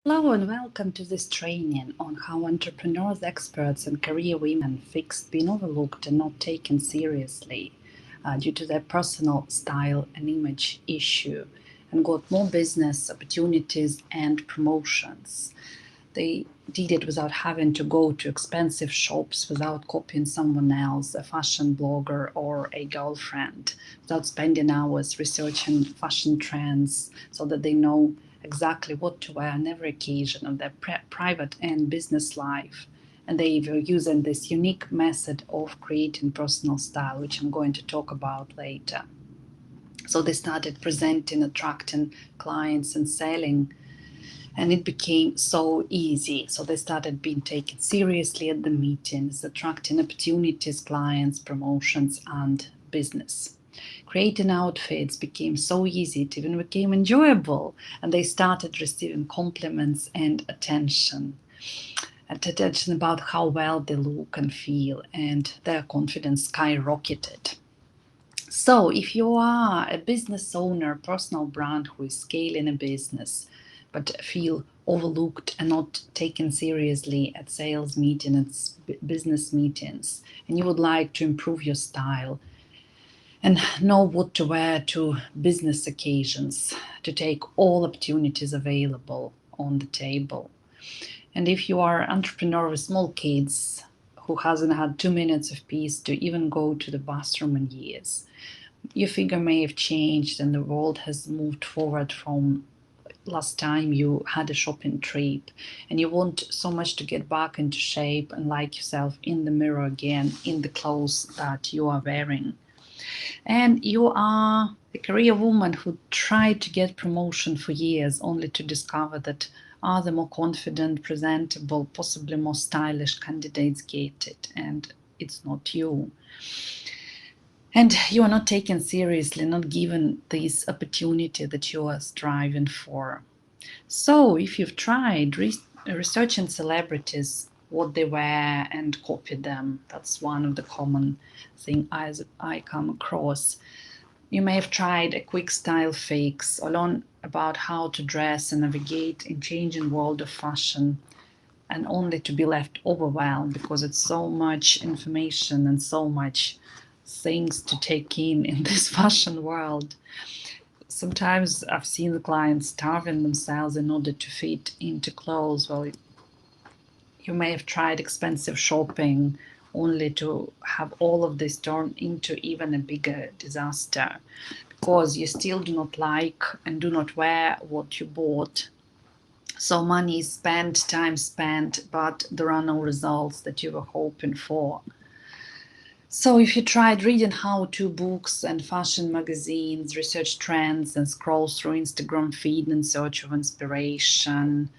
Hello and welcome to this training on how entrepreneurs, experts, and career women fixed being overlooked and not taken seriously due to their personal style and image issue and got more business opportunities and promotions. They did it without having to go to expensive shops, without copying someone else, a fashion blogger or a girlfriend, without spending hours researching fashion trends so that they know exactly what to wear on every occasion of their private and business life. And they were using this unique method of creating personal style, which I'm going to talk about later. So they started presenting, attracting clients, and selling, and it became so easy. So they started being taken seriously at the meetings, attracting opportunities, clients, promotions, and business. Creating outfits became so easy, it even became enjoyable, and they started receiving compliments and attention about how well they look and feel, and their confidence skyrocketed. So, if you are a business owner, personal brand who is scaling a business but feel overlooked and not taken seriously at sales meetings, at business meetings, and you would like to improve your style and know what to wear to business occasions to take all opportunities available on the table. And if you are an entrepreneur with small kids who hasn't had 2 minutes of peace to even go to the bathroom in years, your figure may have changed and the world has moved forward from last time you had a shopping trip, and you want so much to get back into shape and like yourself in the mirror again in the clothes that you are wearing. And you are a career woman who tried to get promotion for years only to discover that other more confident, presentable, possibly more stylish candidates get it, and it's not you. And you are not taken seriously, not given this opportunity that you are striving for. So, if you've tried researching celebrities, what they wear, and copy them, that's one of the common thing I come across. You may have tried a quick style fix or learn about how to dress and navigate in changing world of fashion, and only to be left overwhelmed because it's so much information and so much things to take in this fashion world. Sometimes I've seen the clients starving themselves in order to fit into clothes. Well, you may have tried expensive shopping only to have all of this turn into even a bigger disaster because you still do not like and do not wear what you bought. So money is spent, time spent, but there are no results that you were hoping for. So if you tried reading how-to books and fashion magazines, research trends, and scroll through Instagram feed in search of inspiration,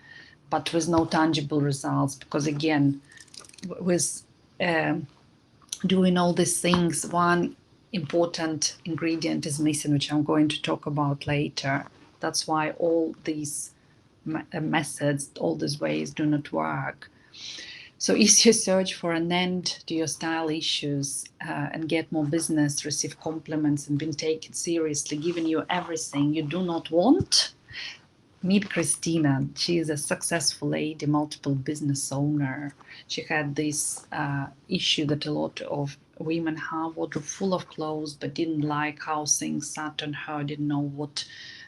but with no tangible results, because again, with doing all these things, one important ingredient is missing, which I'm going to talk about later. That's why all these methods, all these ways do not work. So if you search for an end to your style issues and get more business, receive compliments, and been taken seriously, giving you everything you do not want, meet Christina. She is a successful lady, multiple business owner. She had this issue that a lot of women have, wardrobe full of clothes, but didn't like how things sat on her, didn't know what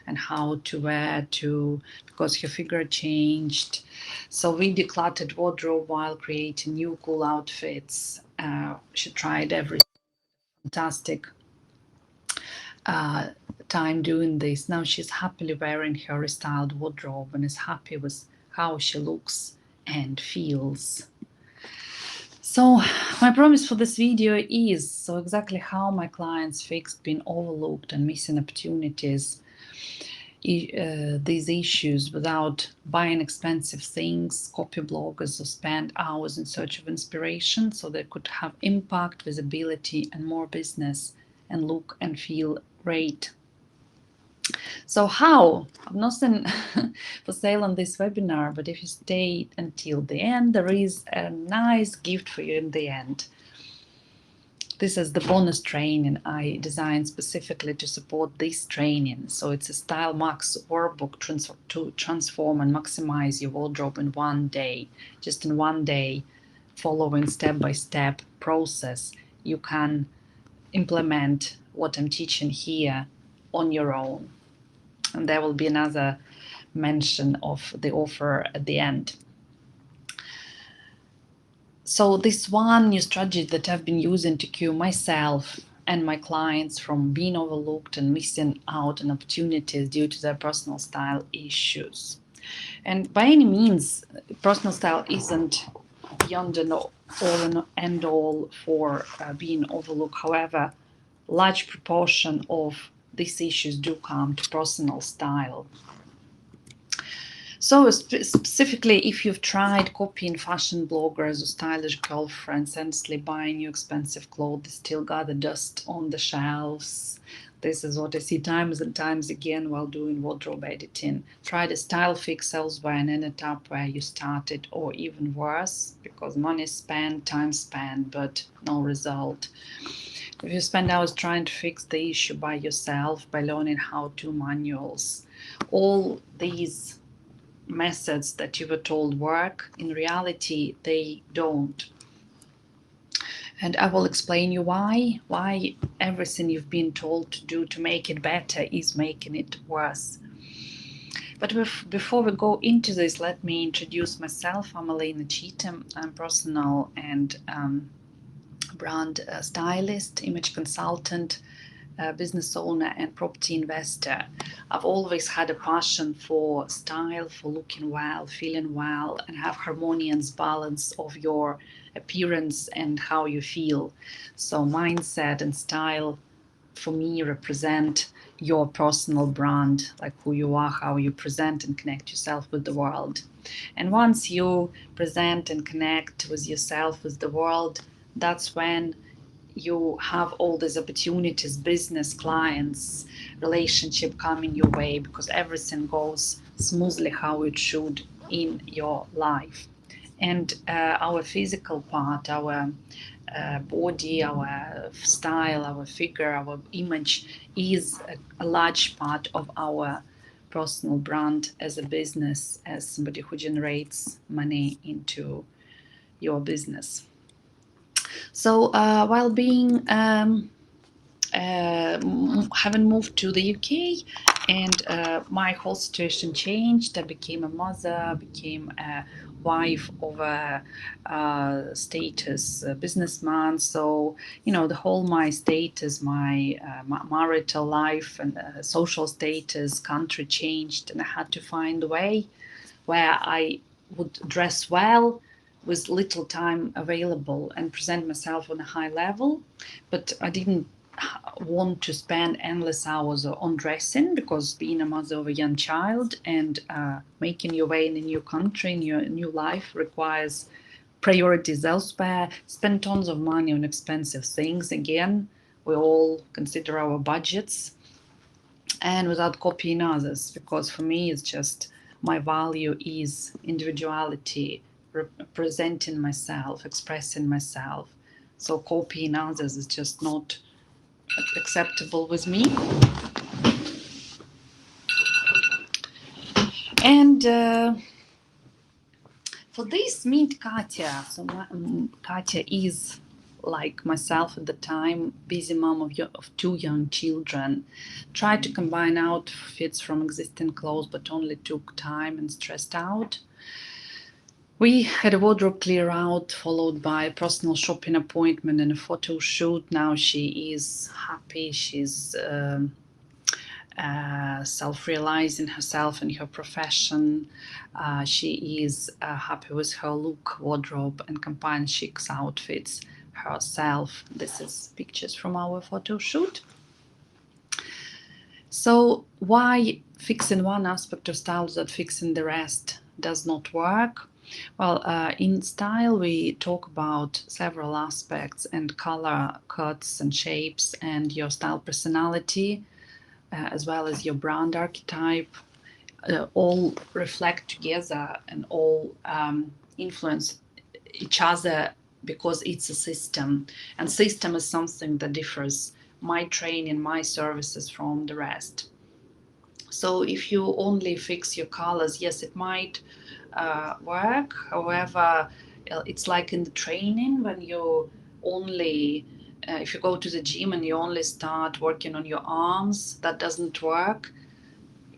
and how to wear to, because her figure changed. So we decluttered wardrobe while creating new cool outfits. She tried every fantastic uh, time doing this. Now she's happily wearing her restyled wardrobe and is happy with how she looks and feels. So my promise for this video is so exactly how my clients fixed being overlooked and missing opportunities, these issues without buying expensive things, copy bloggers, or spend hours in search of inspiration, so they could have impact, visibility, and more business and look and feel great. So how? I've nothing for sale on this webinar, but if you stay until the end, there is a nice gift for you in the end. This is the bonus training I designed specifically to support this training. So it's a Style Max workbook to transform and maximize your wardrobe in one day. Just in one day, following step-by-step process, you can implement what I'm teaching here on your own. And there will be another mention of the offer at the end. So this one new strategy that I've been using to cure myself and my clients from being overlooked and missing out on opportunities due to their personal style issues. And by any means, personal style isn't beyond an all and end all for being overlooked. However, large proportion of these issues do come to personal style. So specifically, if you've tried copying fashion bloggers or stylish girlfriends, endlessly buying new expensive clothes, still got the dust on the shelves. This is what I see times and times again while doing wardrobe editing. Tried a style fix elsewhere and ended up where you started, or even worse, because money spent, time spent, but no result. If you spend hours trying to fix the issue by yourself, by learning how-to manuals, all these methods that you were told work, in reality they don't. And I will explain you why everything you've been told to do to make it better is making it worse. But before we go into this, let me introduce myself. I'm Elena Cheatham. I'm personal and brand stylist, image consultant, business owner and property investor. I've always had a passion for style, for looking well, feeling well, and have harmonious balance of your appearance and how you feel. So mindset and style for me represent your personal brand, like who you are, how you present and connect yourself with the world. And once you present and connect with yourself, with the world, that's when you have all these opportunities, business, clients, relationship coming your way, because everything goes smoothly how it should in your life. And our physical part, our body, our style, our figure, our image is a large part of our personal brand as a business, as somebody who generates money into your business. So while being having moved to the UK, and my whole situation changed. I became a mother, became a wife of a status businessman. So the whole my status, my marital life and social status, country changed, and I had to find a way where I would dress well with little time available and present myself on a high level. But I didn't want to spend endless hours on dressing, because being a mother of a young child and making your way in a new country, in your new life, requires priorities elsewhere. Spend tons of money on expensive things. Again, we all consider our budgets, and without copying others, because for me it's just my value is individuality, representing myself, expressing myself. So copying others is just not acceptable with me. And for this, meet Katya. So Katya is like myself at the time, busy mom of two young children. Tried to combine outfits from existing clothes, but only took time and stressed out. We had a wardrobe clear out, followed by a personal shopping appointment and a photo shoot. Now she is happy. She's self-realizing herself in her profession. She is happy with her look, wardrobe, and combines chic outfits herself. This is pictures from our photo shoot. So why fixing one aspect of style that fixing the rest does not work? Well, in style we talk about several aspects, and color, cuts and shapes, and your style personality, as well as your brand archetype, all reflect together and all influence each other because it's a system, and system is something that differs my training, my services from the rest. So if you only fix your colors, yes, it might work. However, it's like in the training when you only, if you go to the gym and you only start working on your arms, that doesn't work.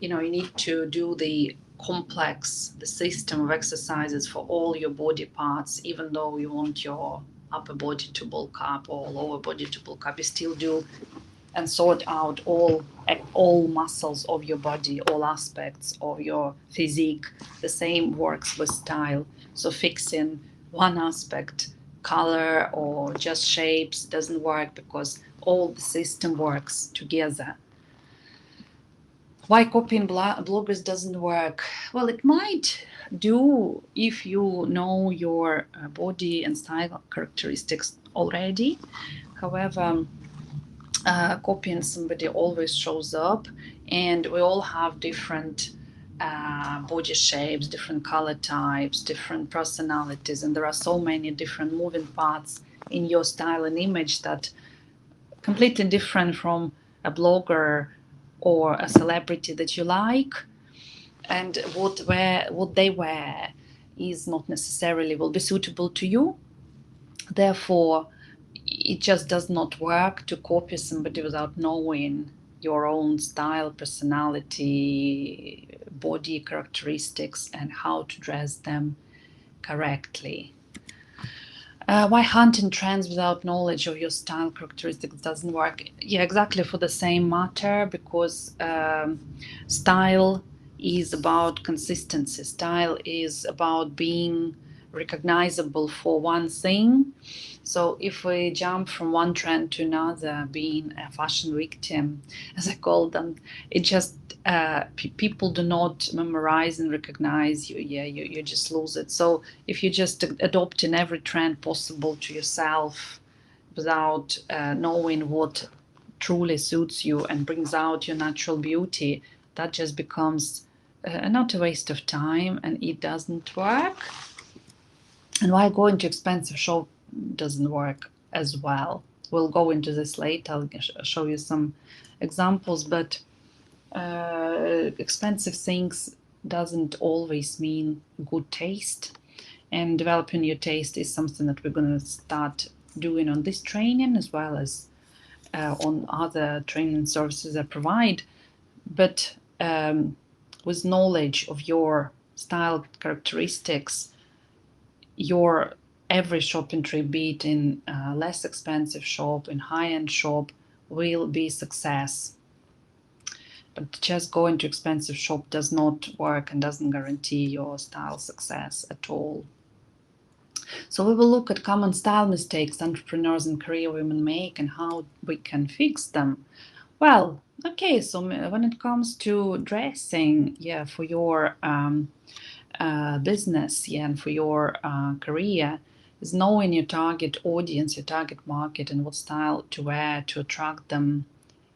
You know, you need to do the complex, the system of exercises for all your body parts. Even though you want your upper body to bulk up or lower body to bulk up, you still do and sort out all muscles of your body, all aspects of your physique. The same works with style. So fixing one aspect, color or just shapes, doesn't work because all the system works together. Why copying bloggers doesn't work? Well, it might do if you know your body and style characteristics already. However, copying somebody always shows up, and we all have different body shapes, different color types, different personalities, and there are so many different moving parts in your style and image that completely different from a blogger or a celebrity that you like, and what they wear is not necessarily will be suitable to you. Therefore, it just does not work to copy somebody without knowing your own style, personality, body characteristics, and how to dress them correctly. Why hunting trends without knowledge of your style characteristics doesn't work? Yeah, exactly for the same matter, because style is about consistency. Style is about being recognizable for one thing. So if we jump from one trend to another, being a fashion victim, as I call them, it just people do not memorize and recognize you. Yeah, you just lose it. So if you just adopting every trend possible to yourself without knowing what truly suits you and brings out your natural beauty, that just becomes not a waste of time, and it doesn't work. And why going to expensive shop doesn't work as well. We'll go into this later. I'll show you some examples, but expensive things doesn't always mean good taste. And developing your taste is something that we're going to start doing on this training, as well as on other training services I provide. But with knowledge of your style characteristics, your every shopping trip, be it in a less expensive shop, in high-end shop, will be success. But just going to expensive shop does not work and doesn't guarantee your style success at all. So we will look at common style mistakes entrepreneurs and career women make and how we can fix them. Well, okay, so when it comes to dressing, yeah, for your business, yeah, and for your career, is knowing your target audience, your target market, and what style to wear to attract them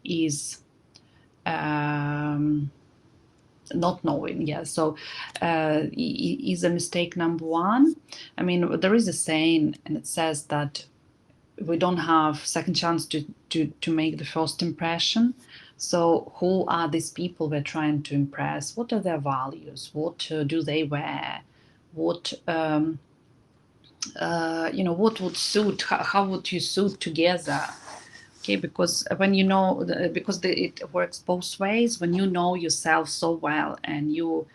is not knowing. Yeah, so is a mistake number one. I mean, there is a saying, and it says that we don't have second chance to make the first impression. So who are these people we're trying to impress? What are their values? What do they wear? What what would suit? How would you suit together? Okay, because when you know, it works both ways. When you know yourself so well and you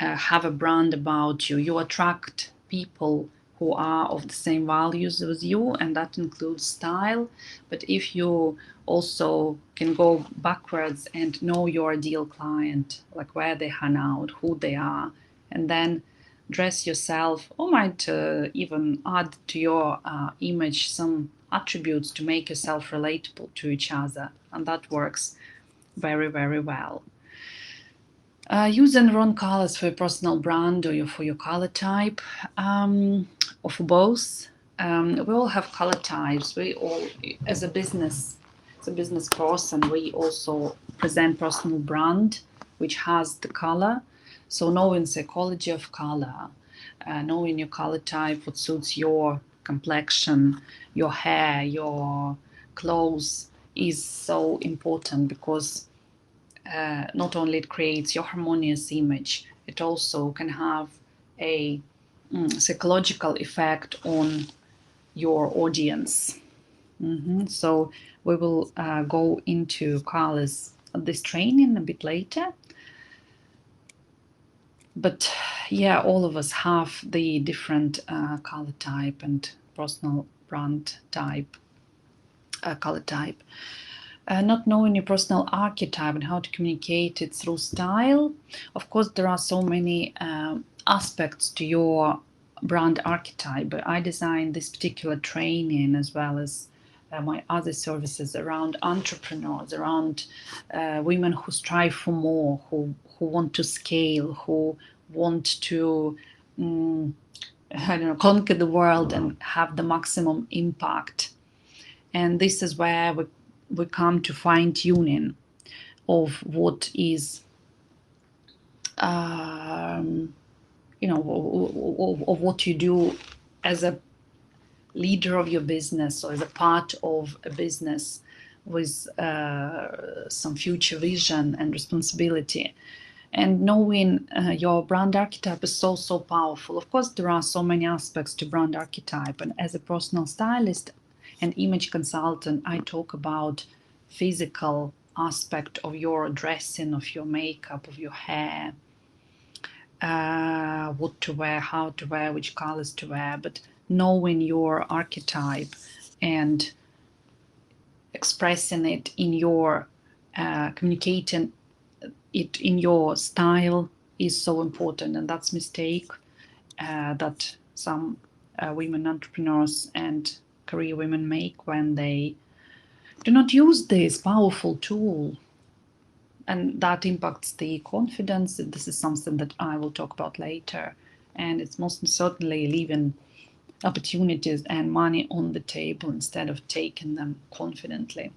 have a brand about you, you attract people who are of the same values as you, and that includes style. But if you also can go backwards and know your ideal client, like where they hang out, who they are, and then dress yourself, or might even add to your image some attributes to make yourself relatable to each other, and that works very, very well. Using wrong colors for your personal brand or for your color type, or for both. We all have color types. We all, as a business person, we also present personal brand, which has the color. So knowing psychology of color, knowing your color type, what suits your complexion, your hair, your clothes is so important, because not only it creates your harmonious image, it also can have a psychological effect on your audience. So we will go into colors this training a bit later. But yeah, all of us have the different color type and personal brand type, color type. Not knowing your personal archetype and how to communicate it through style. Of course, there are so many aspects to your brand archetype, but I designed this particular training as well as my other services around entrepreneurs, around women who strive for more, who want to scale, who want to I don't know, conquer the world and have the maximum impact. And this is where we come to fine tuning of what is of what you do as a leader of your business, or as a part of a business with some future vision and responsibility. And knowing your brand archetype is so powerful. Of course, there are so many aspects to brand archetype, and as a personal stylist and image consultant, I talk about physical aspect of your dressing, of your makeup, of your hair, what to wear, how to wear, which colors to wear. But knowing your archetype and expressing it in your communicating it in your style is so important. And that's mistake that some women entrepreneurs and career women make when they do not use this powerful tool, and that impacts the confidence. This is something that I will talk about later, and it's most certainly leaving opportunities and money on the table instead of taking them confidently.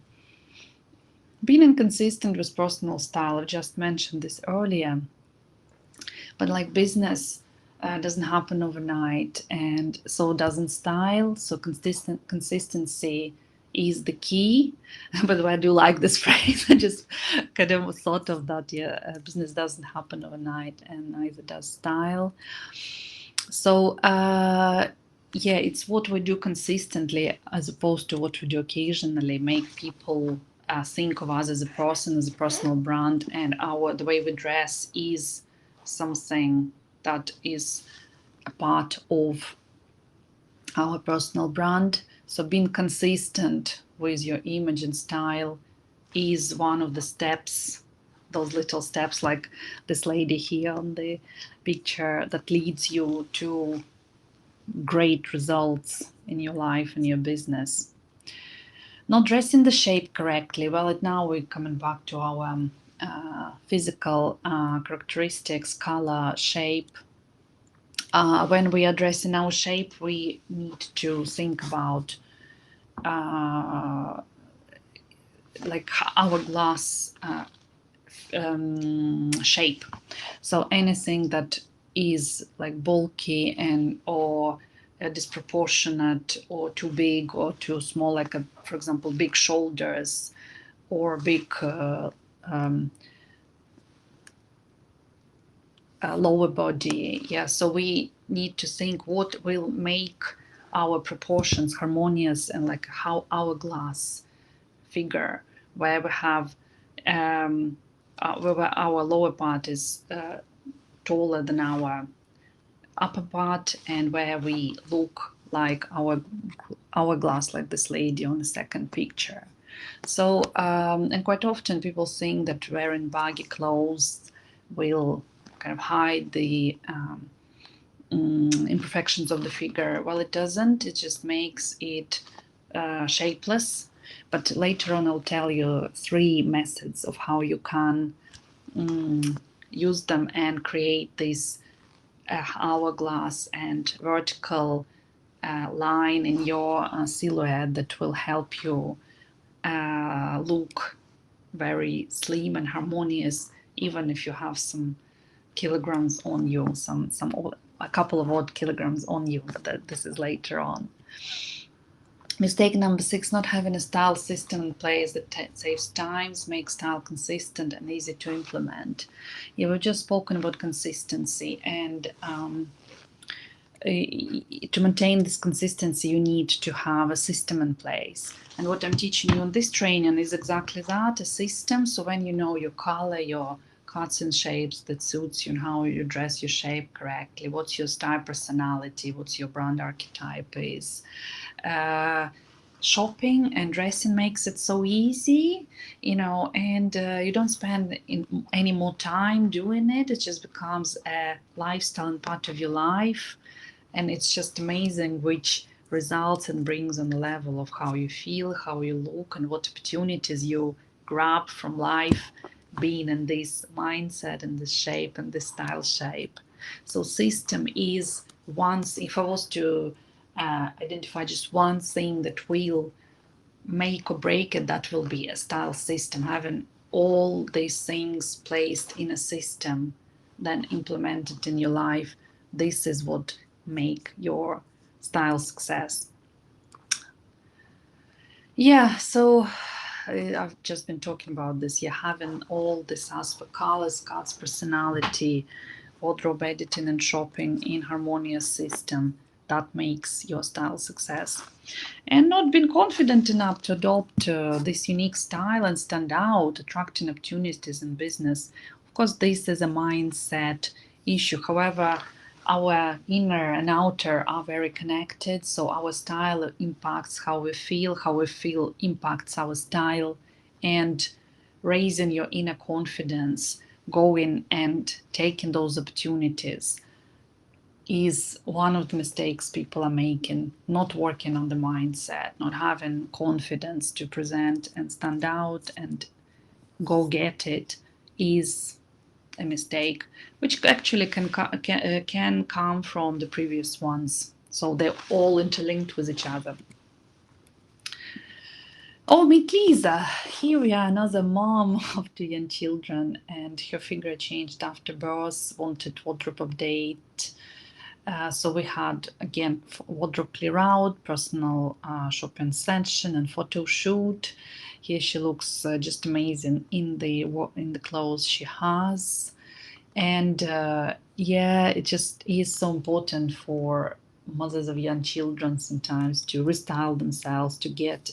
Being inconsistent with personal style, I've just mentioned this earlier, but like business doesn't happen overnight, and so doesn't style. So consistency is the key. By the way, I do like this phrase. I just kind of thought of that. Yeah, business doesn't happen overnight, and neither does style. So yeah, it's what we do consistently as opposed to what we do occasionally make people think of us as a person, as a personal brand, and the way we dress is something that is a part of our personal brand. So being consistent with your image and style is one of the steps, those little steps like this lady here on the picture, that leads you to great results in your life and your business. Not dressing the shape correctly. Well, now we're coming back to our physical characteristics, color, shape. When we are dressing our shape, we need to think about like hourglass shape. So anything that is like bulky and or disproportionate or too big or too small, like for example, big shoulders or big lower body. Yeah, so we need to think what will make our proportions harmonious and like how hourglass figure, where we have where our lower part is taller than our upper part, and where we look like our hourglass, like this lady on the second picture. So and quite often people think that wearing baggy clothes will kind of hide the imperfections of the figure. Well, it doesn't. It just makes it shapeless. But later on, I'll tell you 3 methods of how you can use them and create this hourglass and vertical line in your silhouette that will help you look very slim and harmonious, even if you have some kilograms on you, a couple of odd kilograms on you. But this is later on. Mistake number 6, not having a style system in place that saves times, makes style consistent and easy to implement. Yeah, we've just spoken about consistency, and to maintain this consistency, you need to have a system in place. And what I'm teaching you on this training is exactly that, a system. So when you know your color, your cuts and shapes that suits you, and how you dress your shape correctly, what's your style personality, what's your brand archetype is. Uh, Shopping and dressing makes it so easy, and you don't spend any more time doing it. It just becomes a lifestyle and part of your life, and it's just amazing which results and brings on the level of how you feel, how you look, and what opportunities you grab from life, being in this mindset and this shape and this style shape. So system is once, if I was to identify just one thing that will make or break it, that will be a style system. Having all these things placed in a system, then implemented in your life, this is what make your style success. Yeah, so I've just been talking about this. Yeah, having all this aspect, colors, cuts, personality, wardrobe editing and shopping in harmonious system, that makes your style success. And not being confident enough to adopt this unique style and stand out, attracting opportunities in business. Of course, this is a mindset issue. However, our inner and outer are very connected. So our style impacts how we feel impacts our style, and raising your inner confidence, going and taking those opportunities is one of the mistakes people are making. Not working on the mindset, not having confidence to present and stand out and go get it is a mistake, which actually can come from the previous ones. So they're all interlinked with each other. Oh, meet Lisa. Here we are, another mom of 2 young children, and her figure changed after birth, wanted wardrobe update. So we had again wardrobe clear out, personal shopping session, and photo shoot. Here she looks just amazing in the clothes she has, and yeah, it just is so important for mothers of young children sometimes to restyle themselves, to get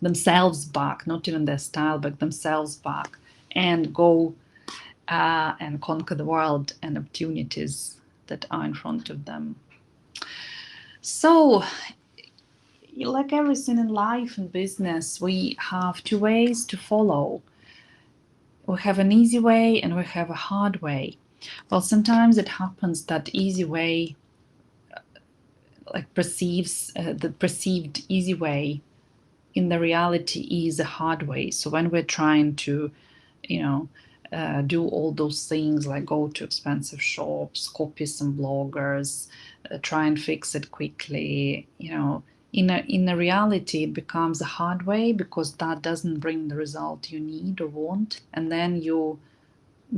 themselves back, not even their style, but themselves back, and go and conquer the world and opportunities that are in front of them. So, like everything in life and business, we have 2 ways to follow. We have an easy way and we have a hard way. Well, sometimes it happens that easy way perceives the perceived easy way in the reality is a hard way. So when we're trying to, you know, do all those things like go to expensive shops, copy some bloggers, try and fix it quickly, in a reality it becomes a hard way because that doesn't bring the result you need or want, and then you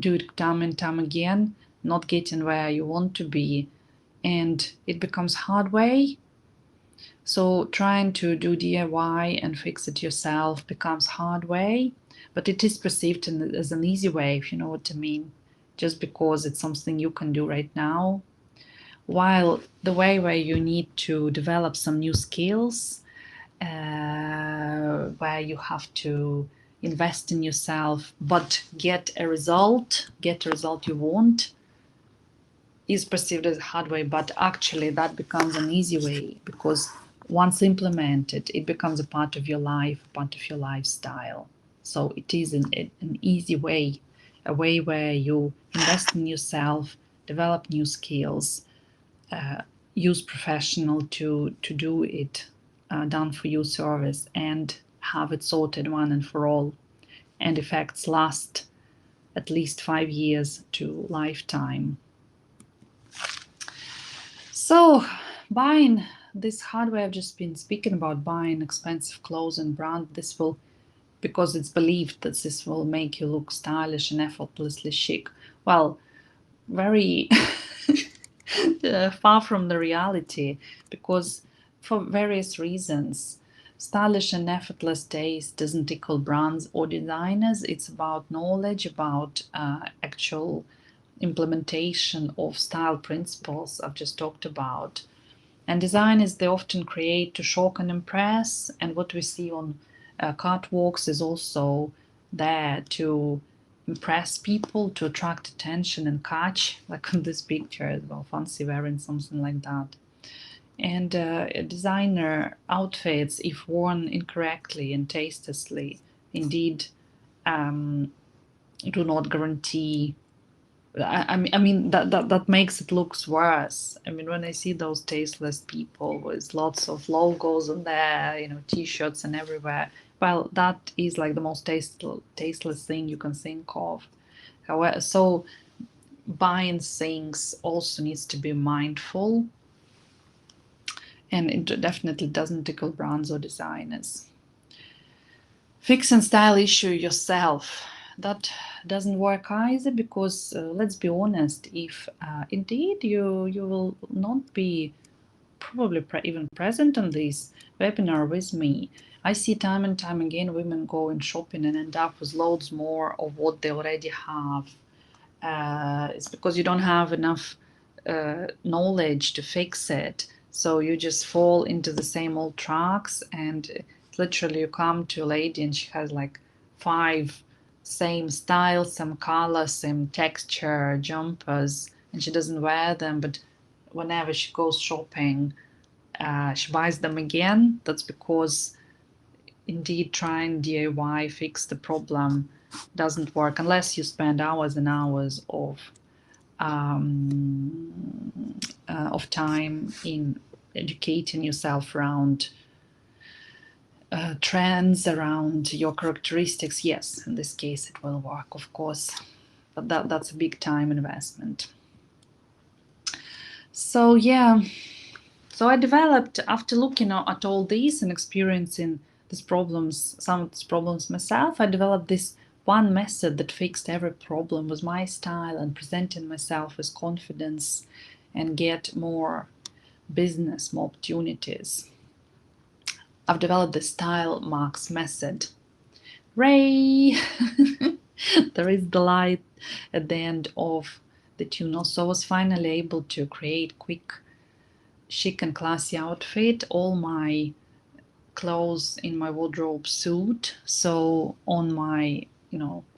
do it time and time again, not getting where you want to be, and it becomes hard way. So trying to do DIY and fix it yourself becomes hard way, but it is perceived as an easy way, if you know what I mean, just because it's something you can do right now. While the way where you need to develop some new skills, where you have to invest in yourself, but get a result you want, is perceived as a hard way, but actually that becomes an easy way because once implemented, it becomes a part of your life, part of your lifestyle. So it is an easy way, a way where you invest in yourself, develop new skills, use professional to do it, done for you service, and have it sorted one and for all. And effects last at least 5 years to lifetime. So, buying this hardware I've just been speaking about, buying expensive clothes and brand, this will, because it's believed that this will make you look stylish and effortlessly chic. Well, very far from the reality, because for various reasons. Stylish and effortless taste doesn't equal brands or designers. It's about knowledge, about actual implementation of style principles I've just talked about. And designers, they often create to shock and impress. And what we see on catwalks is also there to impress people, to attract attention and catch, like on this picture as well, fancy wearing something like that. And designer outfits, if worn incorrectly and tastelessly, indeed do not guarantee. I mean that makes it looks worse. I mean, when I see those tasteless people with lots of logos on there, t-shirts and everywhere, well, that is like the most tasteless thing you can think of. However, so buying things also needs to be mindful, and it definitely doesn't tickle brands or designers. Fix and style issue yourself. That doesn't work either, because let's be honest, if indeed you will not be probably even present on this webinar with me, I see time and time again women going shopping and end up with loads more of what they already have. It's because you don't have enough knowledge to fix it. So you just fall into the same old tracks, and literally you come to a lady and she has like 5 same style, some color, same texture jumpers, and she doesn't wear them. But whenever she goes shopping, she buys them again. That's because indeed trying DIY fix the problem doesn't work unless you spend hours and hours of time in educating yourself around trends, around your characteristics. Yes, in this case it will work, of course, but that's a big time investment. So yeah, so I developed, after looking at all these and experiencing some of these problems myself, I developed this one method that fixed every problem with my style and presenting myself with confidence and get more business, more opportunities. I've developed the style marks method. Ray! There is the light at the end of the tunnel. So I was finally able to create quick, chic and classy outfit. All my clothes in my wardrobe suit. So on my,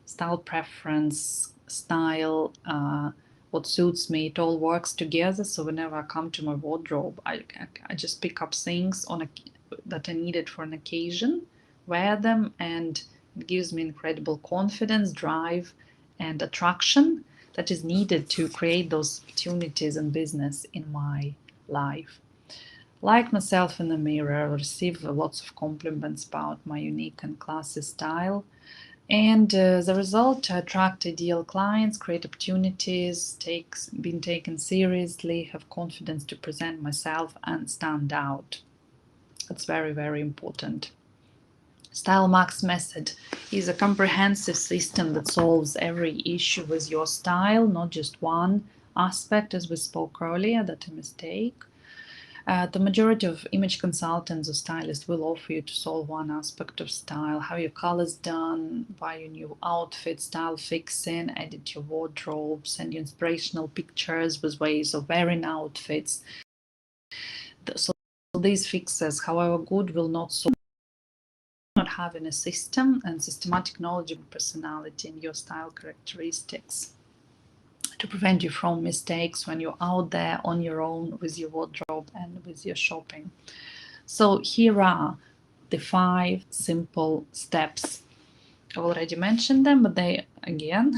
style preference, style, what suits me, it all works together. So whenever I come to my wardrobe, I just pick up things that I needed for an occasion, wear them, and it gives me incredible confidence, drive, and attraction that is needed to create those opportunities and business in my life. Like myself in the mirror, I receive lots of compliments about my unique and classy style. And as a result, I attract ideal clients, create opportunities, being taken seriously, have confidence to present myself and stand out. That's very, very important. Style Max method is a comprehensive system that solves every issue with your style, not just one aspect, as we spoke earlier, that's a mistake. The majority of image consultants or stylists will offer you to solve one aspect of style, have your colors done, buy your new outfit, style fixing, edit your wardrobe, send you inspirational pictures with ways of wearing outfits. So these fixes, however good, will not solve not having a system and systematic knowledge of personality and your style characteristics to prevent you from mistakes when you're out there on your own with your wardrobe and with your shopping. So here are the 5 simple steps. I already mentioned them, but they, again,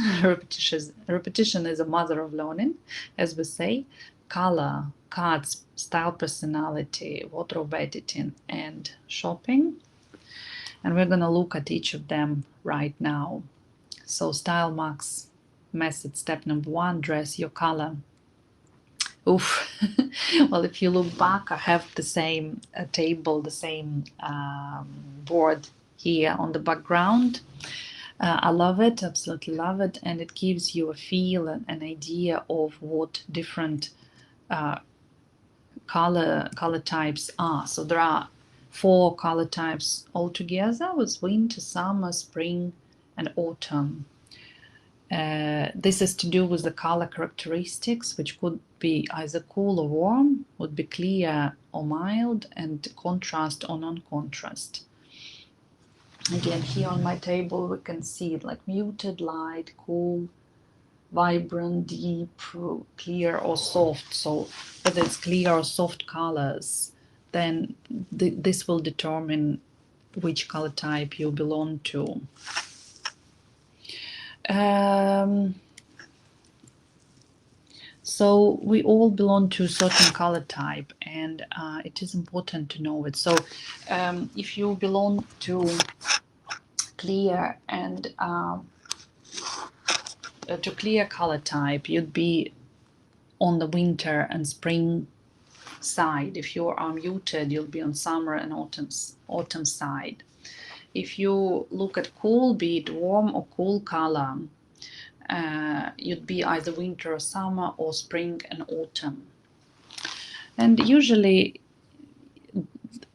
repetition is a mother of learning, as we say. Color, cards, style, personality, wardrobe editing, and shopping. And we're going to look at each of them right now. So Style Max method, step number 1, dress your color. Oof. Well, if you look back, I have the same table, the same board here on the background. I love it, absolutely love it, and it gives you a feel and an idea of what different color types are. So there are 4 color types altogether, with winter, summer, spring, and autumn. This is to do with the color characteristics, which could be either cool or warm, would be clear or mild, and contrast or non-contrast. Again, here on my table we can see it like muted, light, cool, vibrant, deep, clear, or soft. So whether it's clear or soft colors, then this will determine which color type you belong to. So we all belong to a certain color type, and it is important to know it. So if you belong to clear and to clear color type, you'd be on the winter and spring side. If you are muted, you'll be on summer and autumn side. If you look at cool, be it warm or cool color, you'd be either winter or summer, or spring and autumn. And usually,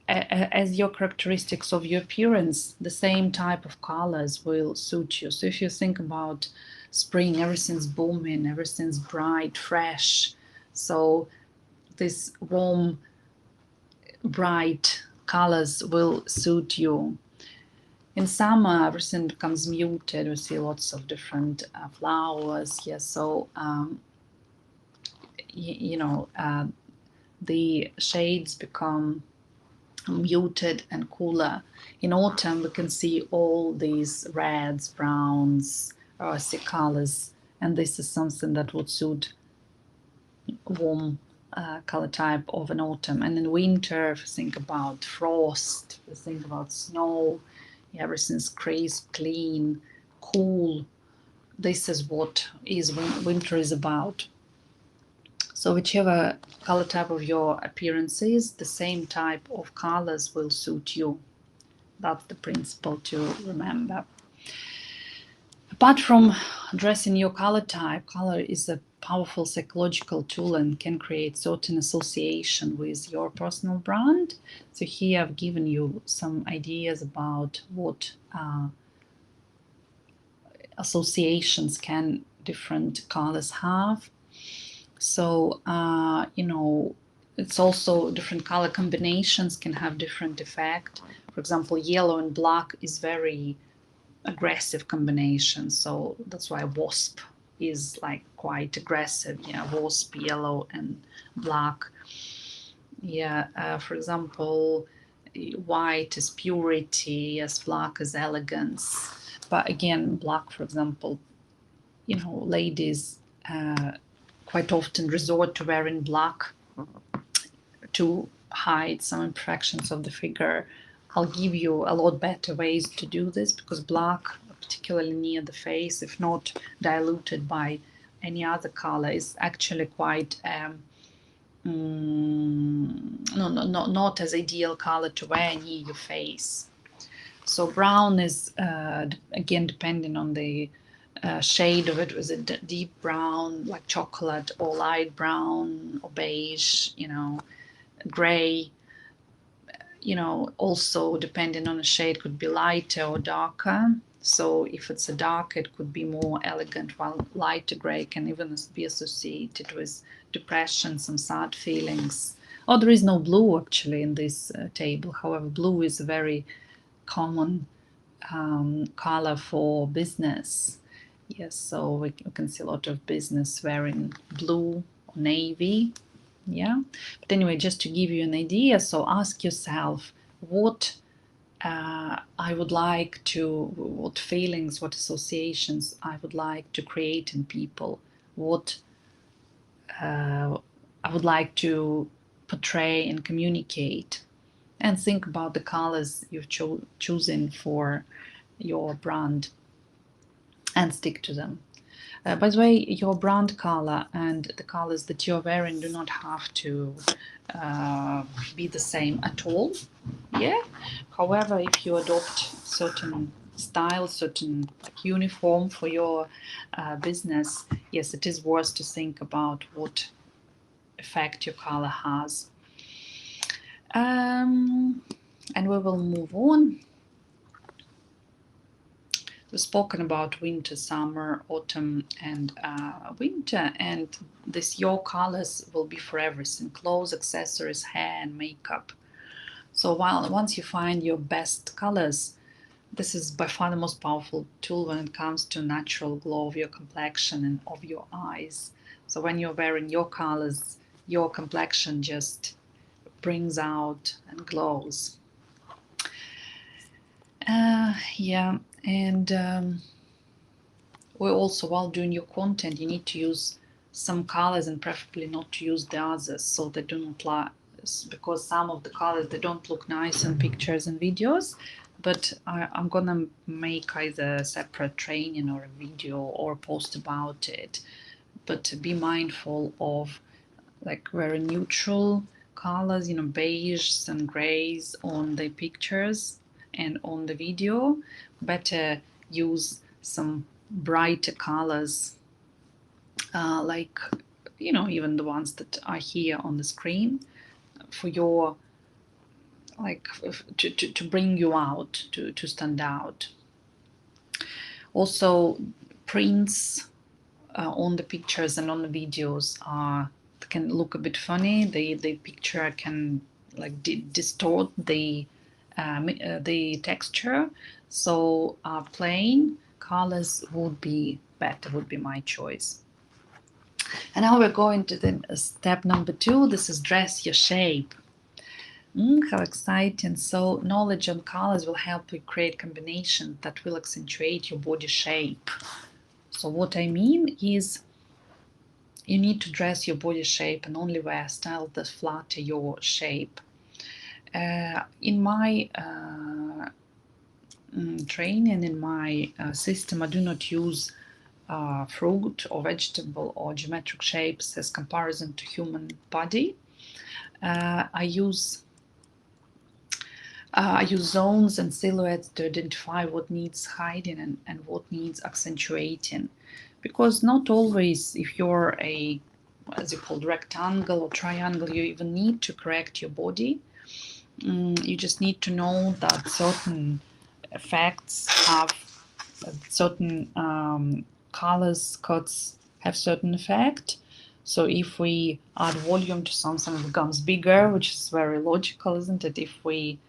as your characteristics of your appearance, the same type of colors will suit you. So if you think about spring, everything's booming, everything's bright, fresh. So this warm, bright colors will suit you. In summer, everything becomes muted. We see lots of different flowers. Yes, so the shades become muted and cooler. In autumn, we can see all these reds, browns, earthy colors, and this is something that would suit warm color type of an autumn. And in winter, if you think about frost, if you think about snow, everything's crisp, clean, cool. This is what winter is about. So whichever color type of your appearance is, the same type of colors will suit you. That's the principle to remember. Apart from addressing your color type, color is a powerful psychological tool and can create certain association with your personal brand. So here I've given you some ideas about what associations can different colors have. So it's also different color combinations can have different effect. For example, yellow and black is very aggressive combination, so that's why wasp is like quite aggressive. Wasp, yellow and black. For example, white is purity, yes, black is elegance. But again, black, for example, ladies quite often resort to wearing black to hide some imperfections of the figure. I'll give you a lot better ways to do this, because black, particularly near the face, if not diluted by any other color, is actually quite not as ideal color to wear near your face. So brown is again depending on the shade of it. Was it deep brown like chocolate, or light brown, or beige, gray? Also depending on the shade, could be lighter or darker. So if it's a dark, it could be more elegant, while lighter gray can even be associated with depression, some sad feelings. Oh, there is no blue actually in this table. However, blue is a very common color for business. Yes, so we can see a lot of business wearing blue or navy. Yeah, but anyway, just to give you an idea, so ask yourself what what feelings, what associations I would like to create in people, what I would like to portray and communicate, and think about the colors you've chosen for your brand and stick to them. By the way, your brand color and the colors that you're wearing do not have to be the same at all. Yeah. However, if you adopt certain style, certain uniform for your business, yes, it is worth to think about what effect your color has. And we will move on. We've spoken about winter, summer, autumn, and winter, and these your colors will be for everything: clothes, accessories, hair, and makeup. So once you find your best colors, this is by far the most powerful tool when it comes to natural glow of your complexion and of your eyes. So when you're wearing your colors, your complexion just brings out and glows. Yeah, and we also, while doing your content, you need to use some colors and preferably not to use the others, so they do not because some of the colors, they don't look nice in pictures and videos. But I'm gonna make either a separate training or a video or post about it. But be mindful of like very neutral colors, beiges and grays on the pictures and on the video. Better use some brighter colors, like even the ones that are here on the screen, for your like to bring you out, to stand out. Also, prints on the pictures and on the videos can look a bit funny. The picture can like distort the texture. So plain colors would be better, would be my choice. And now we're going to the step number 2. This is dress your shape. How exciting. So knowledge on colors will help you create combinations that will accentuate your body shape. So what I mean is, you need to dress your body shape and only wear styles that flatter your shape. In my training, in my system, I do not use fruit or vegetable or geometric shapes as comparison to human body. I use zones and silhouettes to identify what needs hiding and what needs accentuating. Because not always, if you're a, as you call, rectangle or triangle, you even need to correct your body. You just need to know that certain effects have certain colors, cuts have certain effect. So if we add volume to something, it becomes bigger, which is very logical, isn't it? If we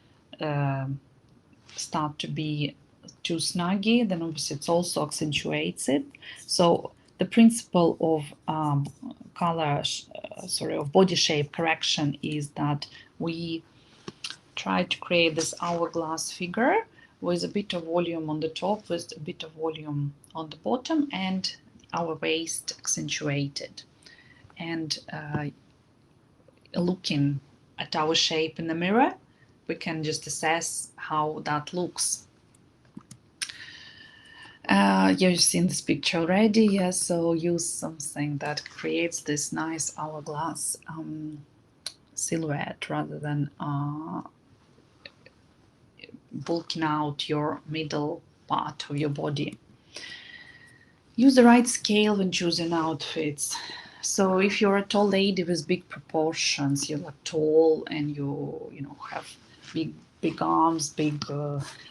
start to be too snuggy, then obviously it also accentuates it. So the principle of of body shape correction is that we try to create this hourglass figure with a bit of volume on the top, with a bit of volume on the bottom, and our waist accentuated. And looking at our shape in the mirror, we can just assess how that looks. You've seen this picture already, yes. So use something that creates this nice hourglass silhouette rather than bulking out your middle part of your body. Use the right scale when choosing outfits. So if you're a tall lady with big proportions, you're like tall and you have big arms, big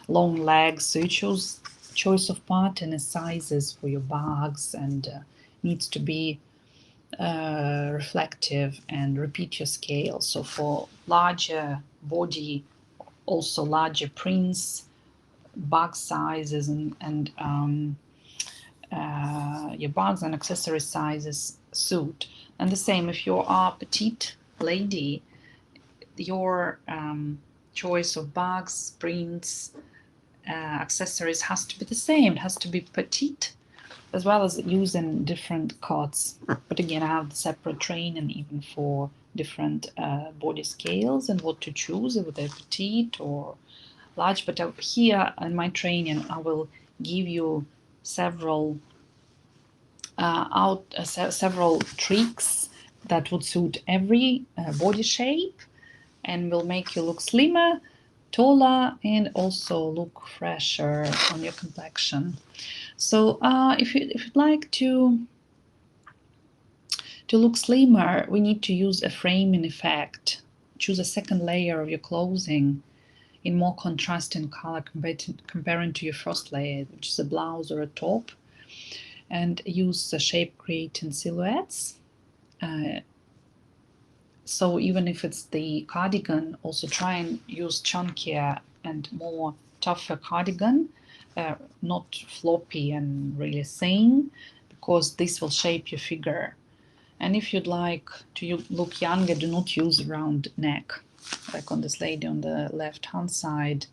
long legs, so you choose choice of pattern and sizes for your bags, and needs to be reflective and repeat your scale. So for larger body, also larger prints, bag sizes, and your bags and accessory sizes suit. And the same if you are a petite lady, your choice of bags, prints, accessories has to be the same. It has to be petite, as well as using different cuts. But again, I have the separate training even for different body scales and what to choose, whether they're petite or large. But here in my training, I will give you several several tricks that would suit every body shape and will make you look slimmer, taller, and also look fresher on your complexion. So if you'd like to look slimmer, we need to use a framing effect. choose a second layer of your clothing in more contrasting color comparing to your first layer, which is a blouse or a top, and use the shape creating silhouettes. So even if it's the cardigan, also try and use chunkier and more tougher cardigan, not floppy and really thin, because this will shape your figure. And if you'd like to look younger, do not use a round neck. Like on this lady on the left hand side,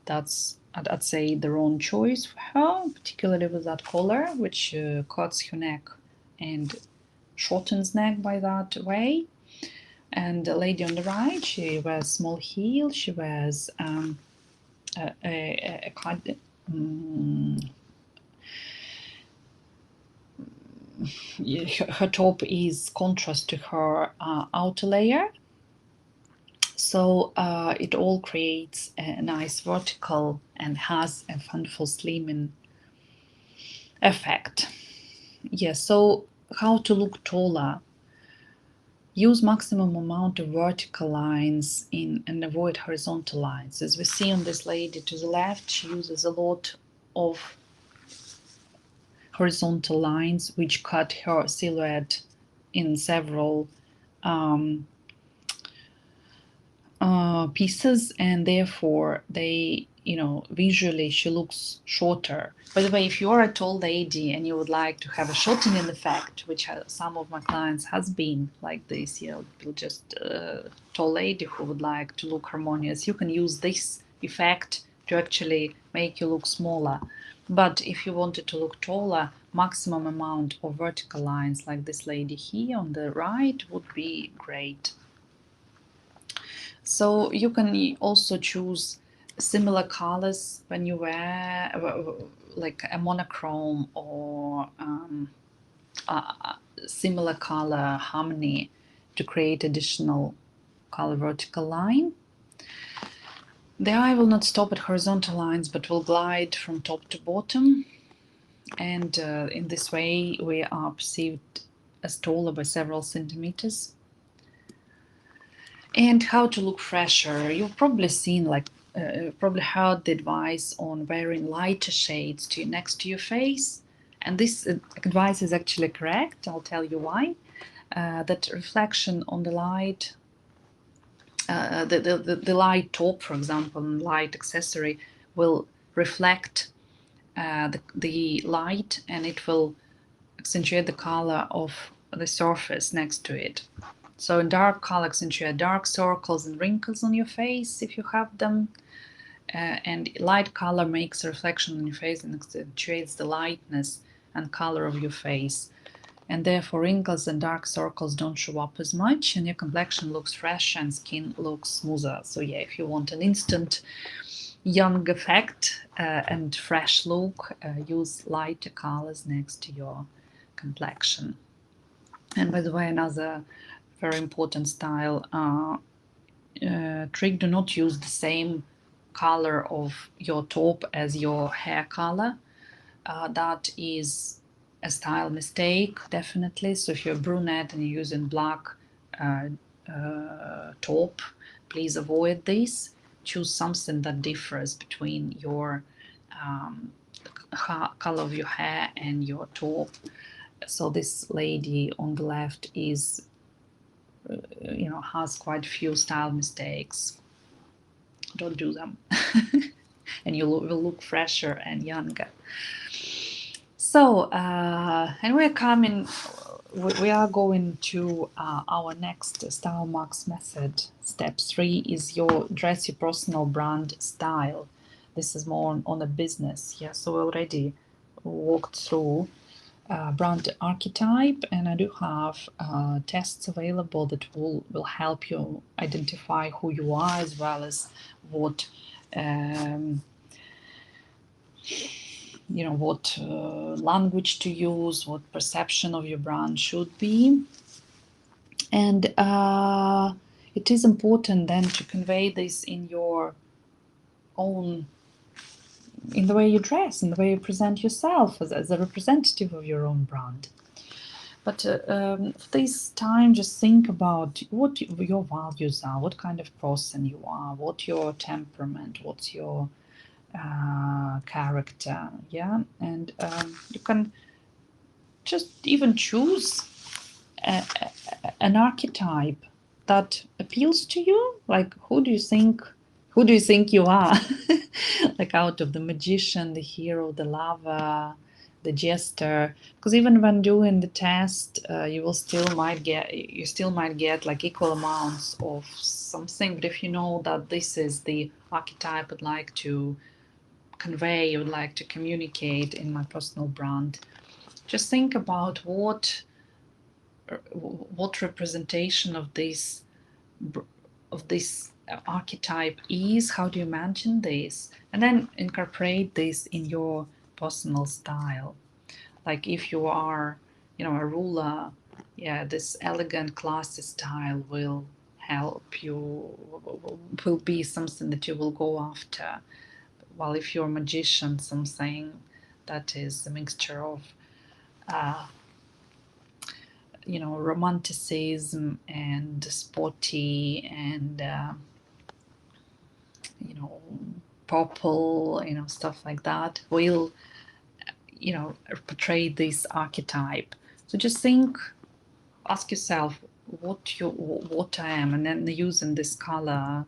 that's, I'd say, the wrong choice for her, particularly with that collar, which cuts her neck and shortens neck by that way. And the lady on the right, she wears small heel, she wears a her top is contrast to her outer layer, so it all creates a nice vertical and has a wonderful slimming effect. Yes, so how to look taller? Use maximum amount of vertical lines and avoid horizontal lines. As we see on this lady to the left, she uses a lot of horizontal lines which cut her silhouette in several pieces, and therefore they, visually she looks shorter. By the way, if you're a tall lady and you would like to have a shortening effect, which some of my clients has been like this, just tall lady who would like to look harmonious, you can use this effect to actually make you look smaller. But if you wanted to look taller, maximum amount of vertical lines like this lady here on the right would be great. So you can also choose similar colors when you wear like a monochrome or a similar color harmony to create additional color vertical line. The eye will not stop at horizontal lines but will glide from top to bottom, and in this way we are perceived as taller by several centimeters. And how to look fresher. You've probably seen, probably heard the advice on wearing lighter shades next to your face. And this advice is actually correct. I'll tell you why. That reflection on the light, the light top, for example, and light accessory will reflect the light, and it will accentuate the color of the surface next to it. So in dark color accentuate dark circles and wrinkles on your face if you have them, and light color makes a reflection on your face and accentuates the lightness and color of your face, and therefore wrinkles and dark circles don't show up as much, and your complexion looks fresh and skin looks smoother. So yeah, if you want an instant young effect and fresh look, use lighter colors next to your complexion. And by the way, another very important style trick: do not use the same color of your top as your hair color. That is a style mistake, definitely. So if you're brunette and you're using black top, please avoid this. Choose something that differs between your color of your hair and your top. So this lady on the left is has quite a few style mistakes. Don't do them. And you will look fresher and younger. So and we are going to our next style marks method. Step 3 is your dress your personal brand style. This is more on a business. Yeah, so we already walked through brand archetype, and I do have tests available that will help you identify who you are, as well as what what language to use, what perception of your brand should be. And it is important then to convey this in your own, in the way you dress, in the way you present yourself as a representative of your own brand. But for this time, just think about what your values are, what kind of person you are, what your temperament, what's your character, yeah, and you can just even choose an archetype that appeals to you. Like, who do you think you are? Like, out of the magician, the hero, the lover, the jester. Because even when doing the test, you still might get like equal amounts of something. But if you know that this is the archetype I'd like to convey, would like to communicate in my personal brand, just think about what representation of this archetype is. How do you imagine this, and then incorporate this in your personal style. Like, if you are, a ruler, yeah, this elegant classy style will help you, will be something that you will go after. While if you're a magician, something that is a mixture of uh, romanticism and sporty and you know purple, stuff like that will portray this archetype. So just ask yourself what I am, and then using this color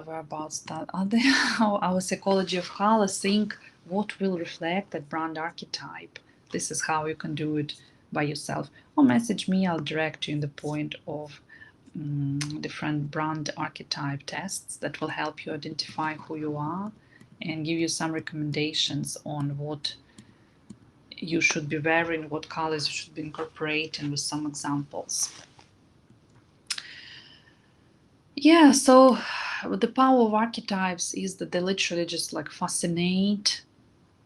whereabouts that are there. Our psychology of color, think what will reflect that brand archetype. This is how you can do it by yourself, or message me. I'll direct you in the point of different brand archetype tests that will help you identify who you are and give you some recommendations on what you should be wearing, what colors you should be incorporating, with some examples. Yeah, so the power of archetypes is that they literally just like fascinate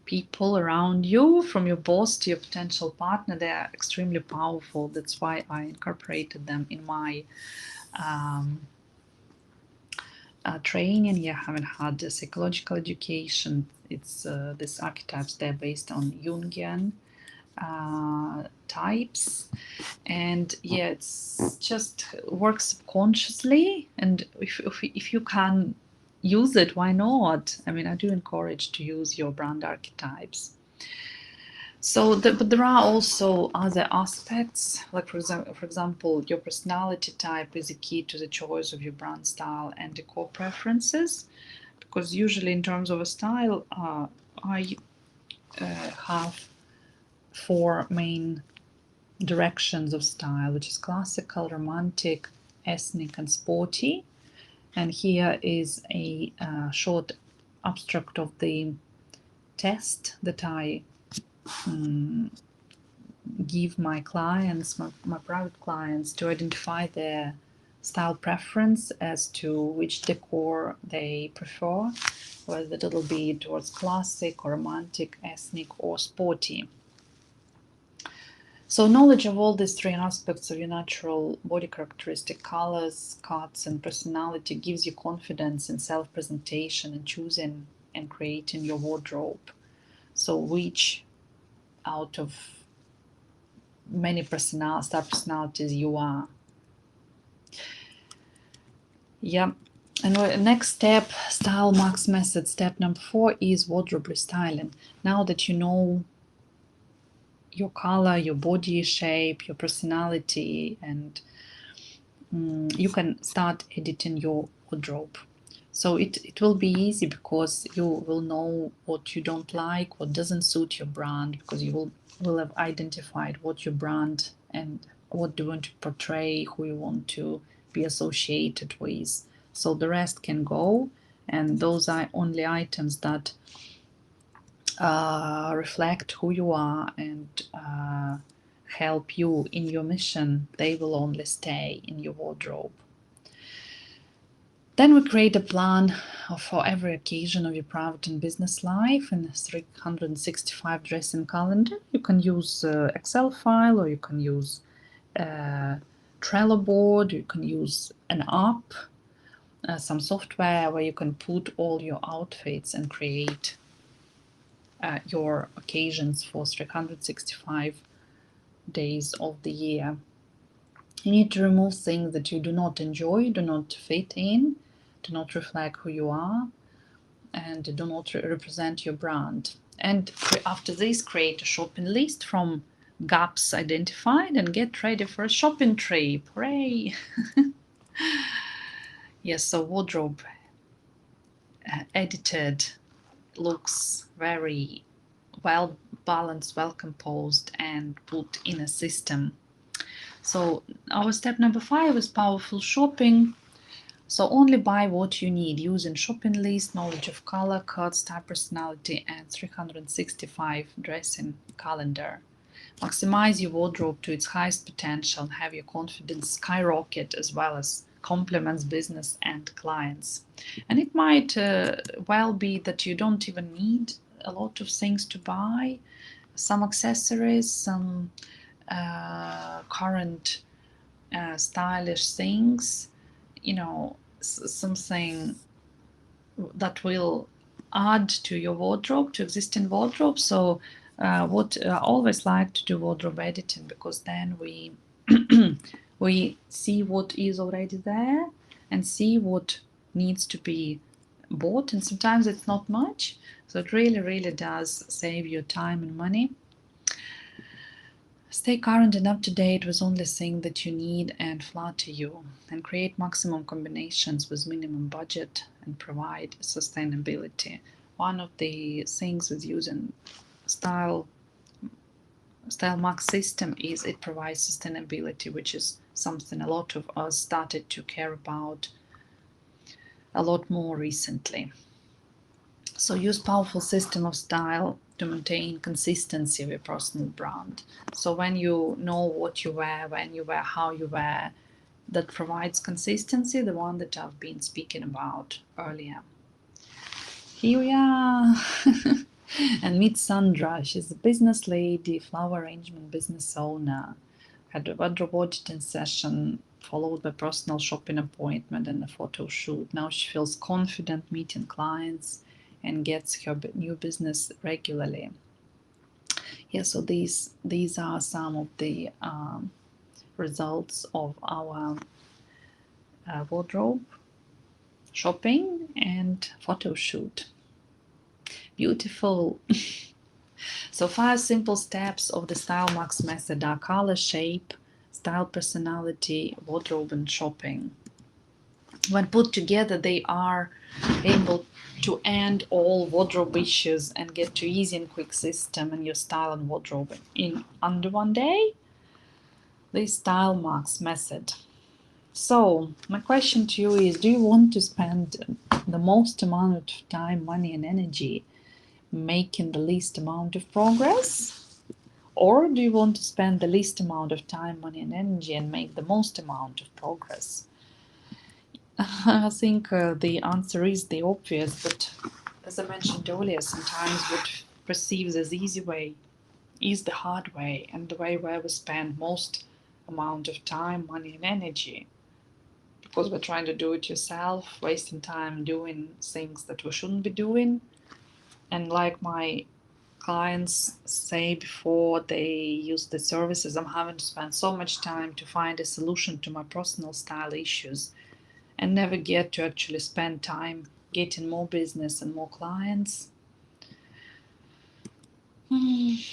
people around you, from your boss to your potential partner. They are extremely powerful. That's why I incorporated them in my training. Yeah, I haven't had a psychological education. It's these archetypes, they're based on Jungian types, and yeah, it's just works subconsciously, and if you can use it, why not? I mean, I do encourage to use your brand archetypes. So but there are also other aspects, like for example, your personality type is a key to the choice of your brand style and decor preferences, because usually in terms of a style, I have four main directions of style, which is classical, romantic, ethnic, and sporty. And here is a short abstract of the test that I give my clients, my private clients, to identify their style preference as to which decor they prefer, whether it'll be towards classic or romantic, ethnic, or sporty. So knowledge of all these three aspects of your natural body characteristic, colors, cuts, and personality gives you confidence in self-presentation and choosing and creating your wardrobe. So which out of many star personalities you are. Yeah. And next step, style max method, step number 4 is wardrobe restyling. Now that you know your color, your body shape, your personality, and you can start editing your wardrobe. So it will be easy, because you will know what you don't like, what doesn't suit your brand, because you will have identified what your brand and what you want to portray, who you want to be associated with. So the rest can go, and those are only items that reflect who you are and help you in your mission. They will only stay in your wardrobe. Then we create a plan for every occasion of your private and business life in a 365 dressing calendar. You can use Excel file, or you can use Trello board, you can use an app, some software where you can put all your outfits and create your occasions for 365 days of the year. You need to remove things that you do not enjoy, do not fit in, do not reflect who you are, and do not represent your brand. And after this, create a shopping list from gaps identified and get ready for a shopping trip. Hooray! Yes, so wardrobe edited looks very well balanced, well composed, and put in a system. So our step number 5 is powerful shopping. So only buy what you need using shopping list, knowledge of color, cuts, type, personality, and 365 dressing calendar. Maximize your wardrobe to its highest potential and have your confidence skyrocket, as well as complements business and clients. And it might well be that you don't even need a lot of things to buy, some accessories, some current stylish things, something that will add to your wardrobe, to existing wardrobe. So what I always like to do wardrobe editing, because then we we see what is already there and see what needs to be bought, and sometimes it's not much, so it really does save you time and money. Stay current and up to date with only things that you need and flatter you, and create maximum combinations with minimum budget and provide sustainability. One of the things with using Style Max system is it provides sustainability, which is something a lot of us started to care about a lot more recently. So use powerful system of style to maintain consistency of your personal brand. So when you know what you wear, when you wear, how you wear, that provides consistency, the one that I've been speaking about earlier. Here we are. And meet Sandra. She's a business lady, flower arrangement business owner. Had a wardrobe auditing session followed by personal shopping appointment and a photo shoot. Now she feels confident meeting clients and gets her new business regularly. Yeah, so these are some of the results of our wardrobe shopping and photo shoot. Beautiful. So 5 simple steps of the Style Max method are color, shape, style, personality, wardrobe, and shopping. When put together, they are able to end all wardrobe issues and get to easy and quick system in your style and wardrobe in under one day. The Style Max method. So my question to you is, do you want to spend the most amount of time, money, and energy making the least amount of progress? Or do you want to spend the least amount of time, money, and energy and make the most amount of progress? I think the answer is the obvious, but as I mentioned earlier, sometimes what perceives as easy way is the hard way, and the way where we spend most amount of time, money, and energy, because we're trying to do it yourself, wasting time doing things that we shouldn't be doing. And like my clients say before they use the services, I'm having to spend so much time to find a solution to my personal style issues and never get to actually spend time getting more business and more clients.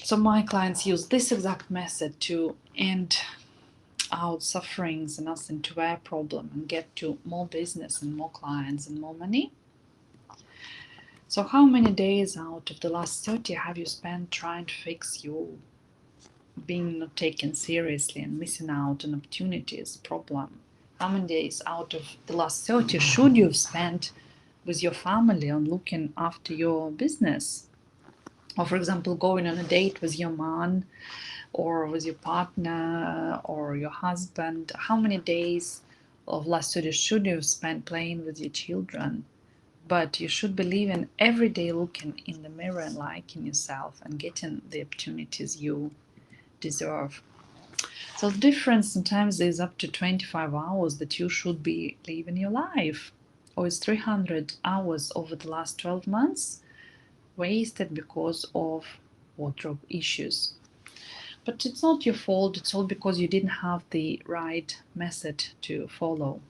So my clients use this exact method to end out sufferings and nothing to wear problem and get to more business and more clients and more money. So how many days out of the last 30 have you spent trying to fix you being not taken seriously and missing out on opportunities problem? How many days out of the last 30 should you have spent with your family on looking after your business? Or for example, going on a date with your mom or with your partner or your husband. How many days of last 30 should you have spent playing with your children? But you should believe in every day looking in the mirror and liking yourself and getting the opportunities you deserve. So the difference sometimes is up to 25 hours that you should be living your life, or it's 300 hours over the last 12 months. wasted because of wardrobe issues. But it's not your fault, it's all because you didn't have the right method to follow.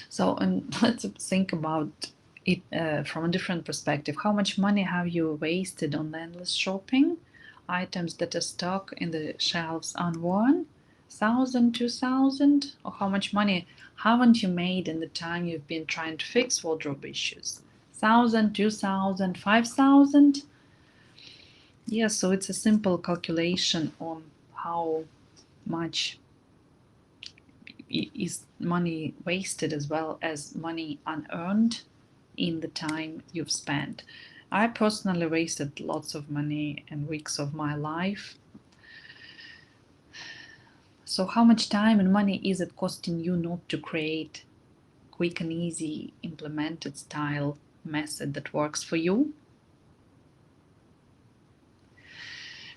So, and let's think about it from a different perspective. How much money have you wasted on endless shopping? Items that are stuck in the shelves unworn? 1,000, 2,000? Or how much money haven't you made in the time you've been trying to fix wardrobe issues? 1,000, 2,000, 5,000? Yeah, so it's a simple calculation on how much is money wasted as well as money unearned in the time you've spent. I personally wasted lots of money and weeks of my life. So how much time and money is it costing you not to create quick and easy implemented style method that works for you?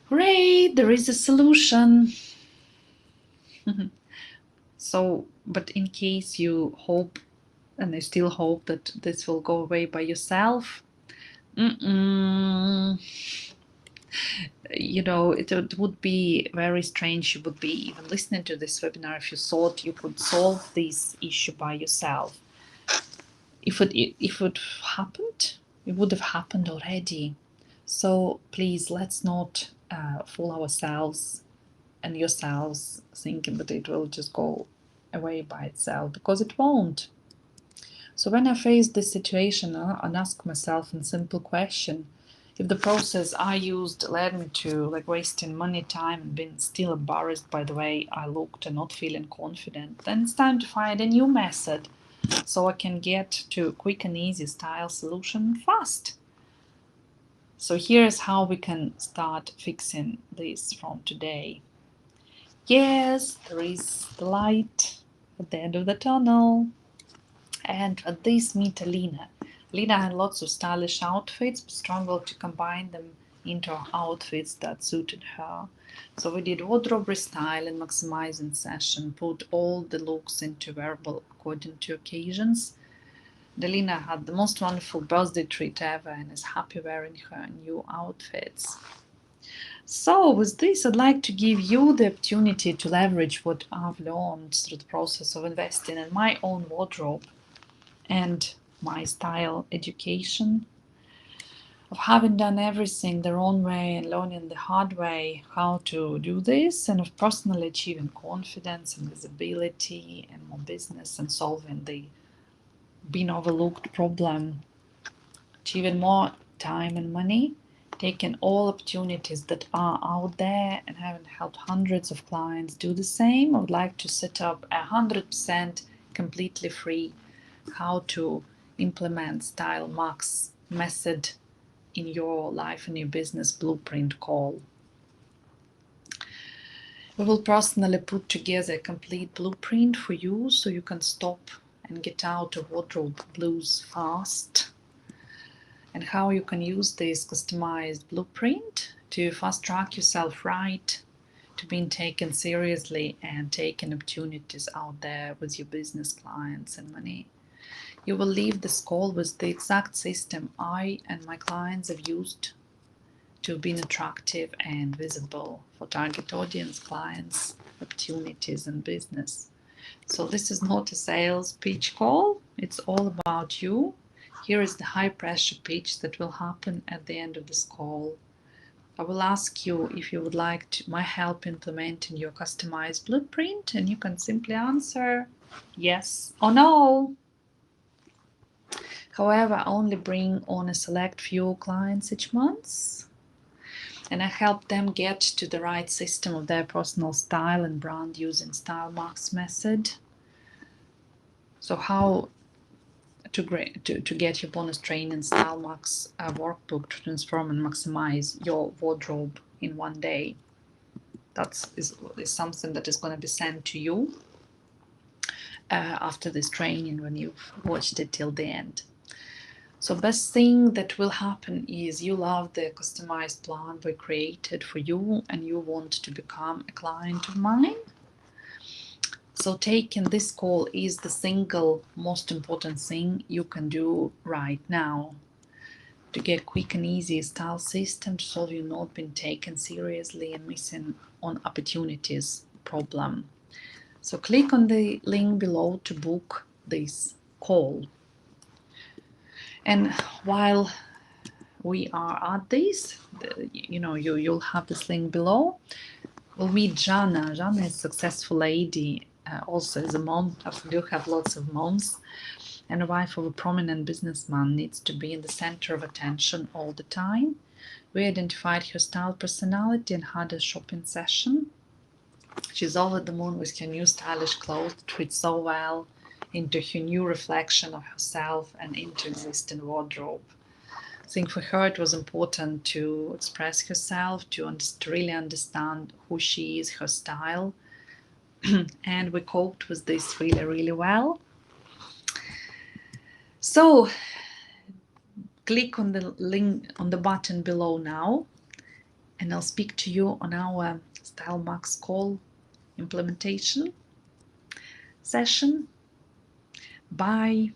Great, there is a solution. So, but in case you hope, and I still hope that this will go away by yourself, it would be very strange. You would be even listening to this webinar if you thought you could solve this issue by yourself. If it happened, it would have happened already. So please, let's not fool ourselves and yourselves thinking that it will just go away by itself, because it won't. So when I face this situation, I ask myself a simple question: if the process I used led me to wasting money, time, and being still embarrassed by the way I looked and not feeling confident, then it's time to find a new method so I can get to a quick and easy style solution fast. So here's how we can start fixing this from today. Yes, there is the light at the end of the tunnel. And at this meet Alina. Alina had lots of stylish outfits, but struggled to combine them into outfits that suited her. So we did wardrobe restyle and maximizing session, put all the looks into wearable according to occasions. Delina had the most wonderful birthday treat ever and is happy wearing her new outfits. So with this, I'd like to give you the opportunity to leverage what I've learned through the process of investing in my own wardrobe and my style education, of having done everything their own way and learning the hard way how to do this, and of personally achieving confidence and visibility and more business and solving the being overlooked problem, achieving more time and money, taking all opportunities that are out there, and having helped hundreds of clients do the same. I would like to set up 100% completely free how to implement Style Max method in your life and your business blueprint call. We will personally put together a complete blueprint for you so you can stop and get out of wardrobe blues fast, and how you can use this customized blueprint to fast track yourself right to being taken seriously and taking opportunities out there with your business clients and money. You will leave this call with the exact system I and my clients have used to be attractive and visible for target audience, clients, opportunities, and business. So this is not a sales pitch call. It's all about you. Here is the high pressure pitch that will happen at the end of this call. I will ask you if you would like my help implementing your customized blueprint, and you can simply answer yes or no. However, I only bring on a select few clients each month, and I help them get to the right system of their personal style and brand using Style Max method. So how to get your bonus training Style Max workbook to transform and maximize your wardrobe in one day. That is something that is going to be sent to you after this training when you've watched it till the end. So best thing that will happen is you love the customized plan we created for you and you want to become a client of mine. So taking this call is the single most important thing you can do right now. to get quick and easy style system to solve your not being taken seriously and missing on opportunities problem. So click on the link below to book this call. And while we are at this, you'll have this link below. We'll meet Jana. Jana is a successful lady, also as a mom. I do have lots of moms. And a wife of a prominent businessman needs to be in the center of attention all the time. We identified her style personality and had a shopping session. She's over the moon with her new stylish clothes that fit so well into her new reflection of herself and into existing wardrobe. I think for her it was important to express herself, to really understand who she is, her style, and we coped with this really, really well. So click on the link on the button below now, and I'll speak to you on our Style Max call implementation session. Bye.